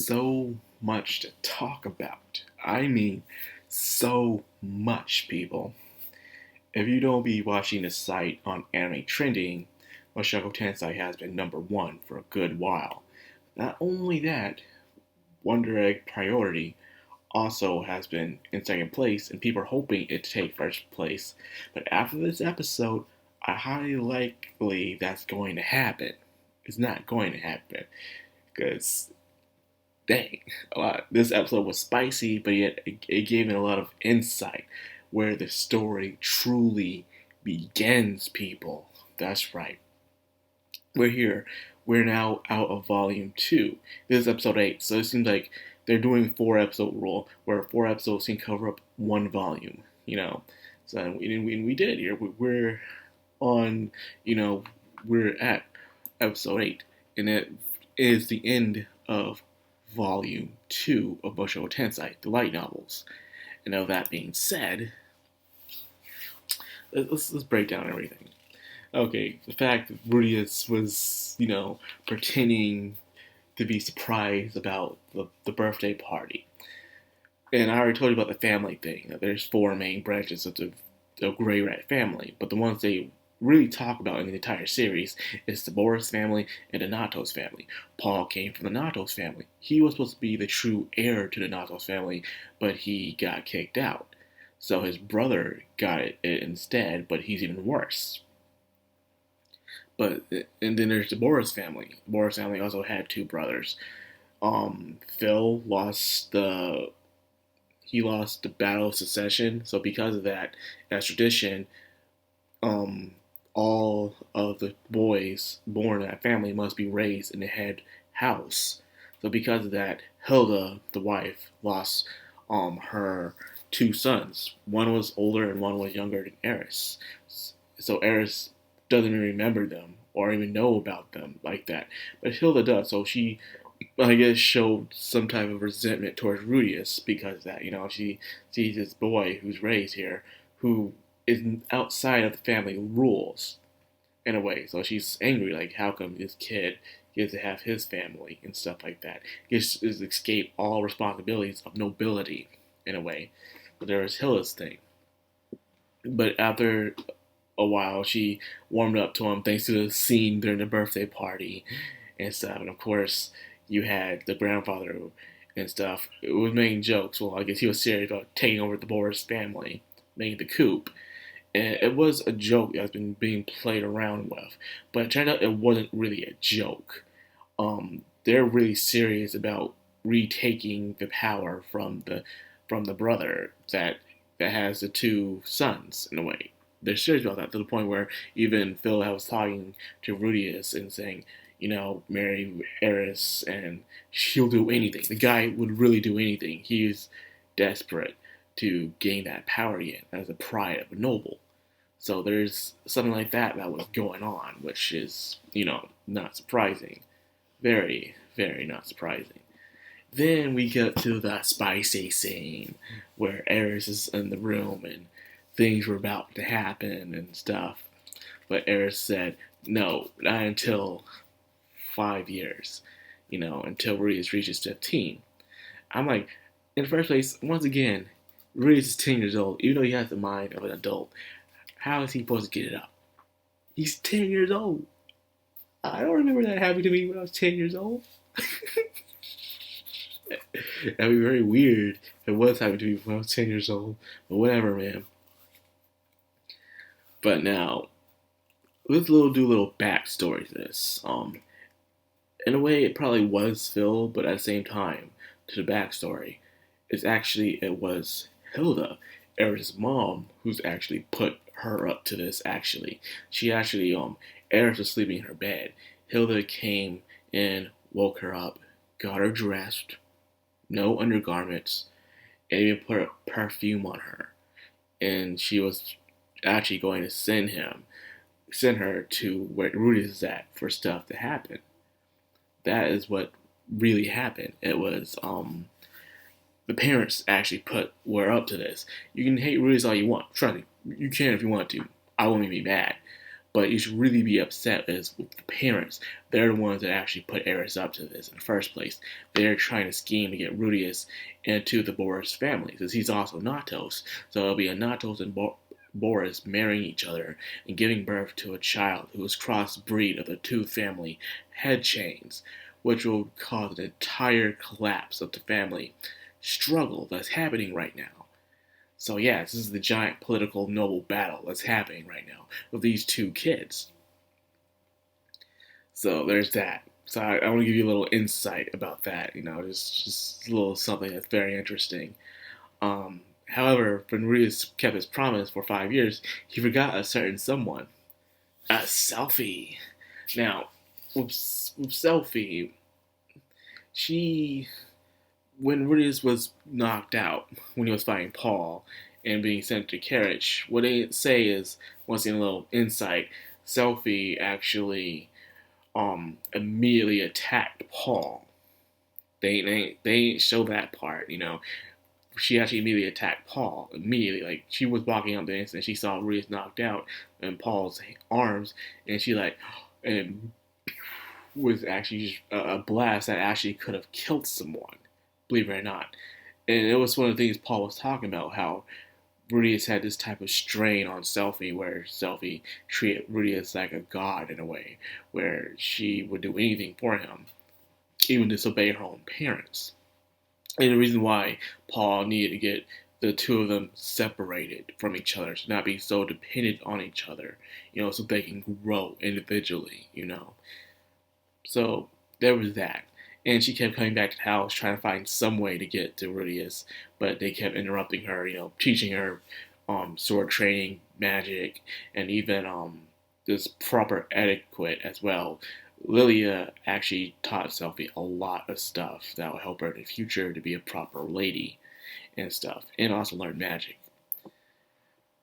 so much to talk about. I mean, so much, people. If you don't be watching the site on Anime Trending, Mushoku Tensei has been number one for a good while. Not only that, Wonder Egg Priority also has been in second place, and people are hoping it to take first place. But after this episode, I highly likely that's going to happen. It's not going to happen because dang, this episode was spicy, but yet it gave it a lot of insight where the story truly begins, people. That's right. We're here. We're now out of volume 2. This is episode 8, so it seems like they're doing 4 episode rule, where 4 episodes can cover up one volume, So we did it here. We're on, we're at episode 8, and it is the end of Volume 2 of Mushoku Tensei, the light novels. And now that being said, let's break down everything. Okay, the fact that Rudius was, pretending to be surprised about the birthday party. And I already told you about the family thing, that there's 4 main branches of the Grey Rat family, but the ones they really talk about in the entire series is the Boris family and the Natos family. Paul came from the Natos family. He was supposed to be the true heir to the Natos family, but he got kicked out. So his brother got it instead, but he's even worse. And then there's the Boris family. The Boris family also had 2 brothers. Phil lost the Battle of Secession, so because of that, as tradition, all of the boys born in that family must be raised in the head house. So because of that, Hilda, the wife, lost her 2 sons. One was older and one was younger than Eris. So Eris doesn't even remember them or even know about them like that. But Hilda does, so she, I guess, showed some type of resentment towards Rudius because of that. She sees this boy who's raised here who is outside of the family rules in a way. So she's angry, like, how come this kid gets to have his family and stuff like that? Gets to escape all responsibilities of nobility in a way. But there was Hilda's thing. But after a while, she warmed up to him thanks to the scene during the birthday party and stuff. And of course, you had the grandfather and stuff. It was making jokes. Well, I guess he was serious about taking over the Boris family, making the coup. And it was a joke that's been being played around with. But it turned out it wasn't really a joke. They're really serious about retaking the power from the brother that has the 2 sons, in a way. They're serious about that to the point where even Phil was talking to Rudius and saying, marry Eris and she'll do anything. The guy would really do anything. He's desperate to gain that power again as the pride of a noble. So there's something like that was going on, which is, not surprising. Very, very not surprising. Then we get to the spicy scene where Eris is in the room and things were about to happen and stuff. But Eris said, no, not until 5 years, until Rudius reaches 15. I'm like, in the first place, once again, Rudius is 10 years old, even though he has the mind of an adult. How is he supposed to get it up? He's 10 years old. I don't remember that happening to me when I was 10 years old. That'd be very weird if it was happening to me when I was 10 years old. But whatever, man. But now, let's do a little backstory to this. In a way, it probably was Phil, but at the same time, to the backstory, it was Hilda, Eris' mom, who's actually put her up to this, actually. Eris was sleeping in her bed. Hilda came in, woke her up, got her dressed, no undergarments, and even put a perfume on her. And she was actually going to send her to where Rudius is at for stuff to happen. That is what really happened. It was, the parents actually were up to this. You can hate Rudius all you want. Trust me, you can if you want to. I won't even be mad. But you should really be upset is with the parents. They're the ones that actually put Eris up to this in the first place. They're trying to scheme to get Rudius into the Boris family, because he's also Natos. So it'll be a Natos and Boris marrying each other and giving birth to a child who is crossbreed of the two family head chains, which will cause an entire collapse of the family struggle that's happening right now. So yeah, this is the giant political noble battle that's happening right now with these two kids. So there's that. So I want to give you a little insight about that. Just a little something that's very interesting. However, when Rudius kept his promise for 5 years, he forgot a certain someone, a Selphie. Now, with Selphie, she, when Rudius was knocked out, when he was fighting Paul and being sent to carriage, what they say is, once in a little insight, Selphie actually immediately attacked Paul. They ain't show that part. She actually immediately attacked Paul. Immediately, like she was walking up the instant she saw Rudius knocked out in Paul's arms, and she and was actually just a blast that actually could have killed someone, believe it or not. And it was one of the things Paul was talking about, how Rudius had this type of strain on Selphie, where Selphie treated Rudius like a god in a way, where she would do anything for him, even disobey her own parents. And the reason why Paul needed to get the two of them separated from each other, to not be so dependent on each other, so they can grow individually, So there was that. And she kept coming back to the house trying to find some way to get to Rudius, but they kept interrupting her, teaching her sword training, magic, and even this proper etiquette as well. Lilia actually taught Selphie a lot of stuff that will help her in the future to be a proper lady and stuff, and also learn magic.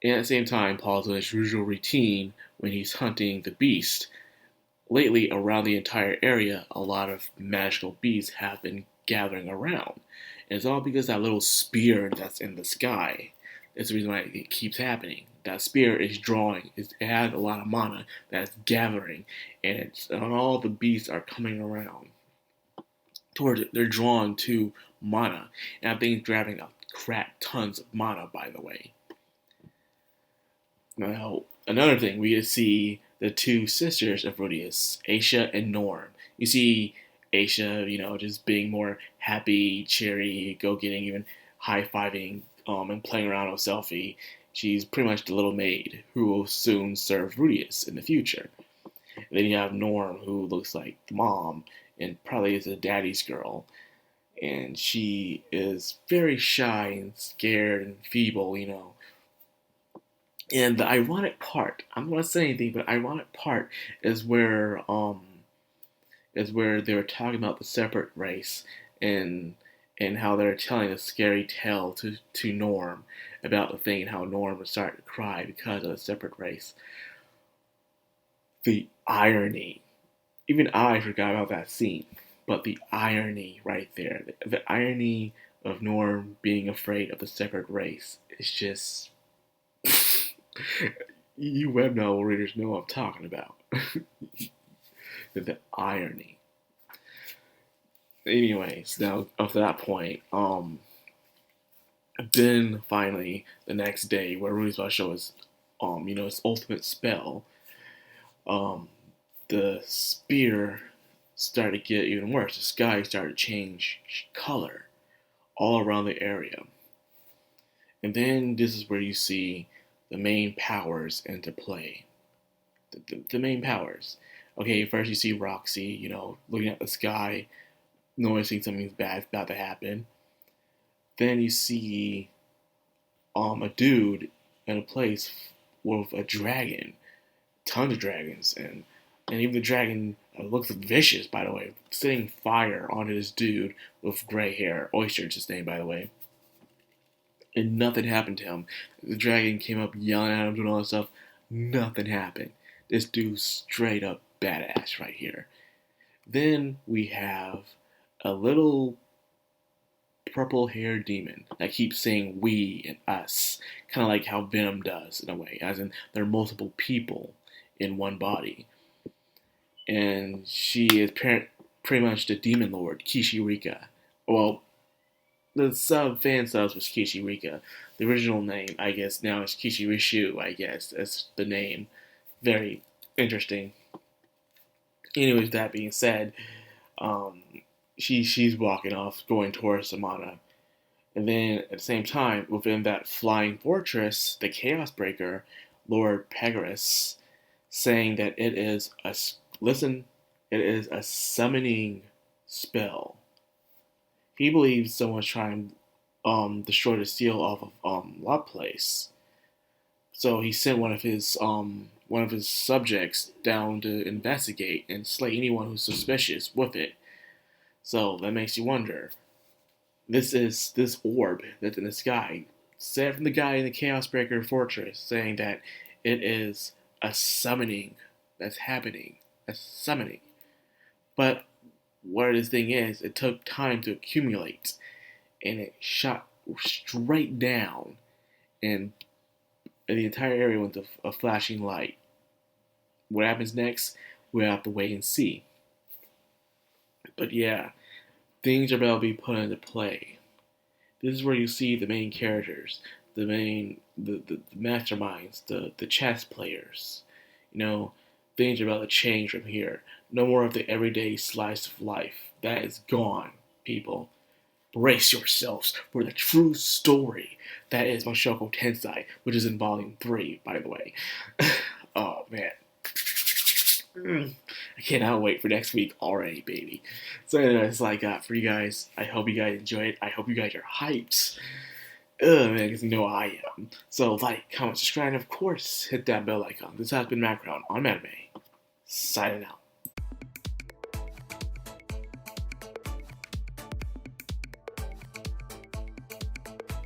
And at the same time, Paul's in his usual routine when he's hunting the beast. Lately, around the entire area, a lot of magical beasts have been gathering around. And it's all because that little spear that's in the sky. That's the reason why it keeps happening. That spear is drawing. It has a lot of mana that's gathering. And all the beasts are coming around towards it. They're drawn to mana. And that thing's grabbing a crap tons of mana, by the way. Now, another thing, we get to see the two sisters of Rudius, Aisha and Norm. You see Aisha, just being more happy, cheery, go-getting, even high-fiving, and playing around with Selphie. She's pretty much the little maid who will soon serve Rudius in the future. And then you have Norm, who looks like the mom, and probably is a daddy's girl. And she is very shy and scared and feeble, And the ironic part, I'm not going to say anything, but the ironic part is where they were talking about the separate race and how they're telling a scary tale to Norm about the thing, and how Norm would start to cry because of the separate race. The irony. Even I forgot about that scene, but the irony right there, the irony of Norm being afraid of the separate race is just... You web novel readers know what I'm talking about. The irony. Anyways, now up to that point, then finally the next day, where Rudy's about to show his, his ultimate spell, the spear started to get even worse. The sky started to change color all around the area, and then this is where you see the main powers into play. The main powers. Okay, first you see Roxy, looking at the sky, noticing something bad's about to happen. Then you see a dude in a place with a dragon, tons of dragons, and even the dragon looks vicious, by the way, setting fire onto this dude with gray hair. Oyster's his name, by the way. And nothing happened to him. The dragon came up yelling at him, doing all that stuff. Nothing happened. This dude's straight up badass right here. Then we have a little purple-haired demon that keeps saying we and us, kind of like how Venom does in a way, as in there are multiple people in one body. And she is pretty much the demon lord, Kishirika. Well, the fan subs was Kishirika. The original name, I guess, now is Kishirishu, I guess, that's the name. Very interesting. Anyways, that being said, um, she's walking off, going towards Samana. And then at the same time, within that flying fortress, the Chaos Breaker, Lord Pegasus, saying that it is it is a summoning spell. He believes someone's trying to destroy the seal off of Lot Place. So he sent one of his subjects down to investigate and slay anyone who's suspicious with it. So that makes you wonder. This orb that's in the sky, said from the guy in the Chaos Breaker Fortress, saying that it is a summoning that's happening. A summoning. But what this thing is, it took time to accumulate, and it shot straight down, and the entire area went to a flashing light. What happens next, we'll have to wait and see. But yeah, things are about to be put into play. This is where you see the main characters, the masterminds, the chess players. You know, things are about to change from here. No more of the everyday slice of life. That is gone, people. Brace yourselves for the true story. That is Mushoku Tensei, which is in volume 3, by the way. Oh, man. I cannot wait for next week already, baby. So anyway, that's all I got for you guys. I hope you guys enjoy it. I hope you guys are hyped. Man, because you know I am. So like, comment, subscribe, and of course, hit that bell icon. This has been Madcrownxox on Anime. Signing out.